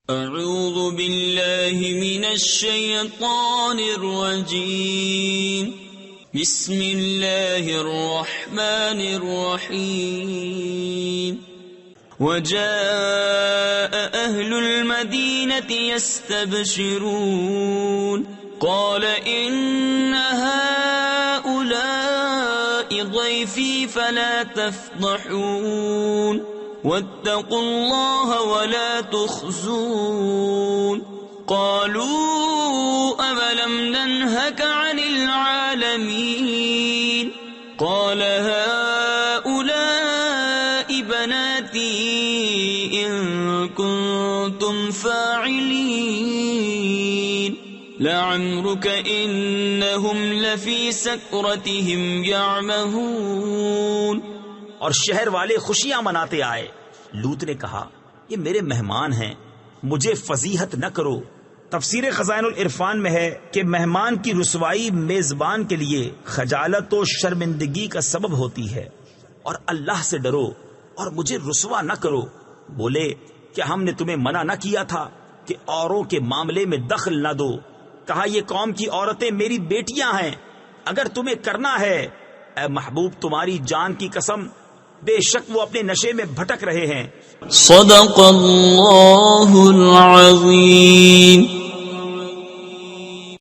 اعوذ باللہ من الشیطان الرجیم بسم اللہ الرحمن الرحیم وجاء اہل المدینة یستبشرون قال ان هؤلاء ضیفی فلا تفضحون واتقوا الله ولا تخزون قالوا أولم ننهك عن العالمين قال هؤلاء بناتي إن كنتم فاعلين لعمرك إنهم لفي سكرتهم يعمهون۔ اور شہر والے خوشیاں مناتے آئے۔ لوط نے کہا یہ میرے مہمان ہیں، مجھے فضیحت نہ کرو۔ تفسیر خزائن العرفان میں ہے کہ مہمان کی رسوائی میزبان کے لیے خجالت و شرمندگی کا سبب ہوتی ہے، اور اللہ سے ڈرو اور مجھے رسوا نہ کرو۔ بولے کہ ہم نے تمہیں منع نہ کیا تھا کہ اوروں کے معاملے میں دخل نہ دو؟ کہا یہ قوم کی عورتیں میری بیٹیاں ہیں، اگر تمہیں کرنا ہے اے محبوب تمہاری جان کی قسم بے شک وہ اپنے نشے میں بھٹک رہے ہیں۔ صدق اللہ العظیم۔